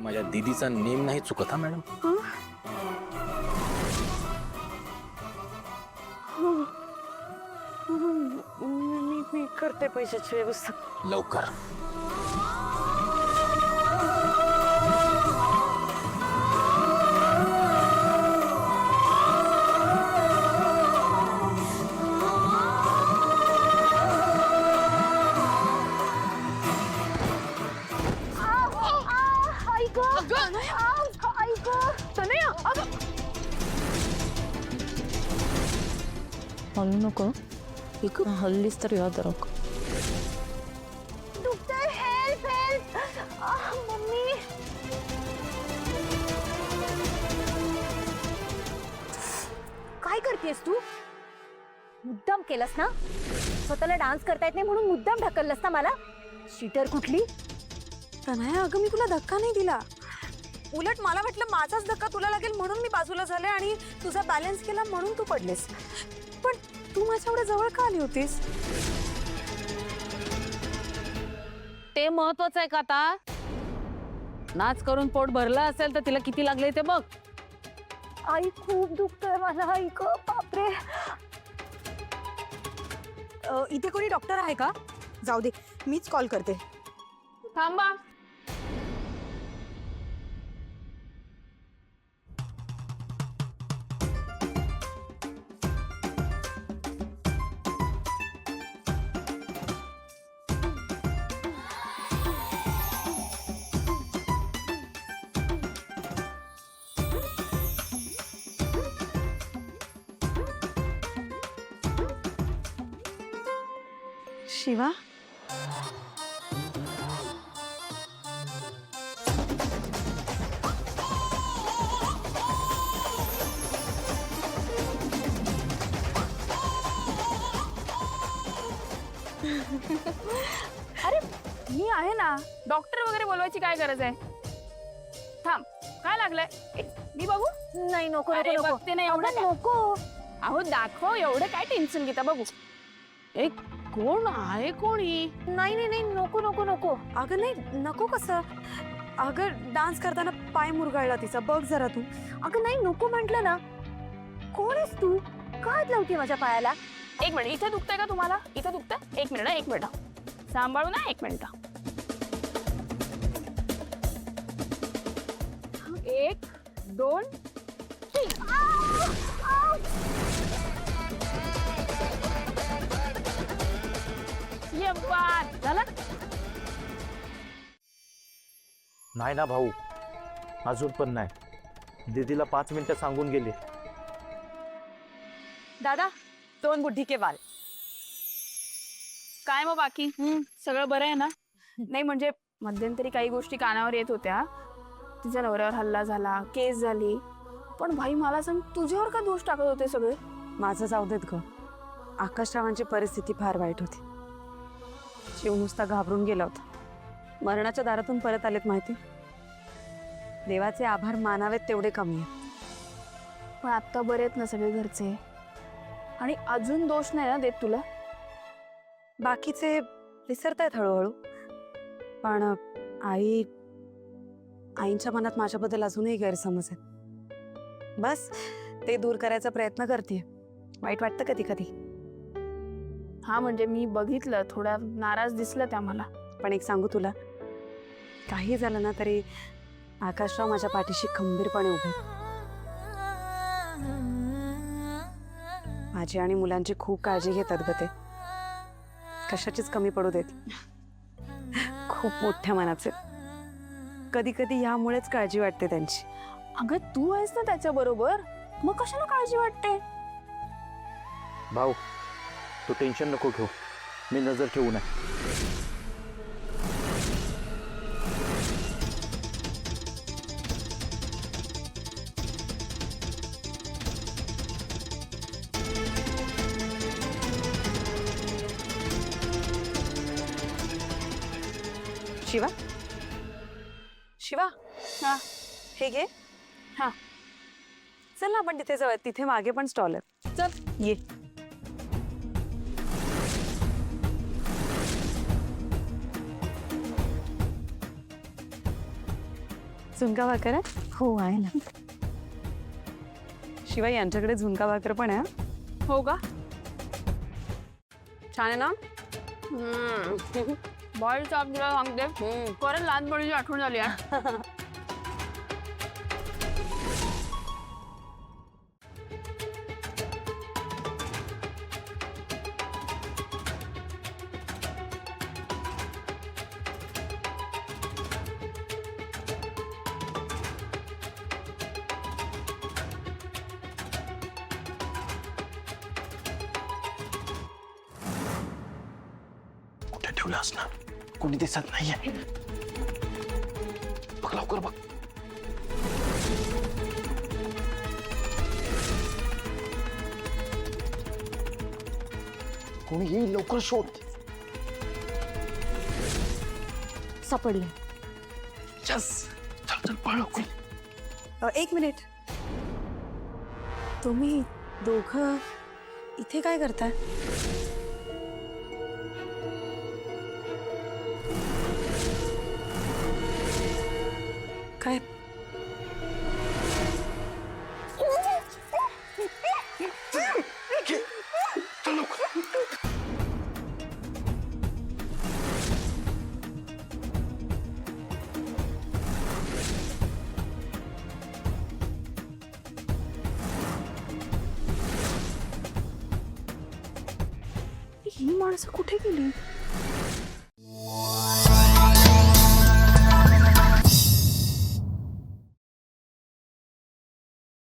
माझ्या दीदीचा नेम नाही चुकत हा मॅडम. मी करते पैशाची व्यवस्था. लवकर. हल्लू नको हल्लीच तर याद राख. Help help mummy. काय करतेस तू? मुद्दाम केलंस ना? स्वतःला डान्स करता येत नाही म्हणून मुद्दाम ढकललंस ना मला? शीटर कुठली? तनया अगं मी तुला धक्का नाही दिला. उलट मला वाटलं माझाच धक्का तुला लागेल म्हणून मी बाजूला झाले आणि तुझा बॅलन्स केला म्हणून तू पडलेस. पण तू माझ्या एवढ्या जवळ का आली होतीस? ते महत्वाचं आहे का आता? नाच करून पोट भरलं असेल तर तिला किती लागले ते बघ. आई खूप दुखतंय मला. आई ग बापरे. इथे कोणी डॉक्टर आहे का? जाऊ दे मीच कॉल करते. थांबा. शिवा अरे मी आहे ना. डॉक्टर वगैरे बोलवायची काय गरज आहे? थांब, काय लागलंय? मी बघू. नाही नको अरे नको नको. बघते ना एवढं अगं, काय? नको. अहो दाखव, एवढं काय टेन्शन घेता बघू. एक कोण आहे कोणी? नाही नाही नाही नको नको नको. अगं नाही नको कसं. अगं डान्स करताना पाय मुरगाळला तिचा बघ जरा तू. अगं नाही नको म्हंटल ना. कोण आहेस तू? का हात लावते माझ्या पायाला? एक मिनिट, इथे दुखतंय का तुम्हाला? इथे दुखतंय? एक मिनिट, एक मिनिट. सांभाळू ना, एक मिनिट. 1 2 3. ये बात झालं. नाही ना भाऊ, अजून पण नाही. दीदीला 5 मिनिटं सांगून गेले. दादा 2 बुड्ढी के बाल. काय मग बाकी सगळं बरं आहे ना? नाही म्हणजे मध्यंतरी काही गोष्टी कानावर येत होत्या. तिच्या नवऱ्यावर हल्ला झाला, केस झाली. पण भाई मला सांग, तुझ्यावर का दोष टाकत होते सगळे? माझं जाऊ देत ग. आकाशरावांची परिस्थिती फार वाईट होती. शिव नुसता घाबरून गेला होता. मरणाच्या दारातून परत आलेत माहिती. देवाचे आभार मानावेत तेवढे कमी आहेत. पण आता बरे आहेत ना सगळे घरचे? आणि अजून दोष नाही ना देत तुला? बाकीचे विसरतायत हळूहळू. पण आईंच्या मनात माझ्याबद्दल अजूनही गैरसमज आहेत. बस ते दूर करायचा प्रयत्न करते. वाईट वाटतं कधी कधी. हा म्हणजे मी बघितलं, थोडा नाराज दिसलं त्या मला. पण एक सांगू तुला, काही झालं ना तरी आकाशराव माझ्या पाठीशी खंबीरपणे उभे. माझी आणि मुलांची खूप काळजी घेतात ग ते. कशाचीच कमी पडू देत. खूप मोठ्या मनाचे. कधी कधी यामुळेच काळजी वाटते त्यांची. अगं तू आहेस ना त्याच्या बरोबर, मग कशाला काळजी वाटते? भाऊ तू टेन्शन नको घेऊ, मी नजर ठेवू नये. शिवा शिवा हा हे घे. हा चल ना आपण तिथे जाऊयात. तिथे मागे पण स्टॉल आहे. चल ये. झुणका भाकर आहे? हो आहे ना. शिवाय यांच्याकडे झुणका भाकर पण आहे हं? हो का? छान आहे ना? बॉईल चाप तुला सांगते, परत लहानपणीची आठवण झाली यार. कुठे ठेवलं असणार? कोणी दिसत नाहीये. बघ लवकर बघ. कोणी येईल, लवकर शोध. सापडले. चल चल पळ लवकर. एक मिनिट. तुम्ही दोघं इथे काय करताय? काय ही माणसं कुठे गेली?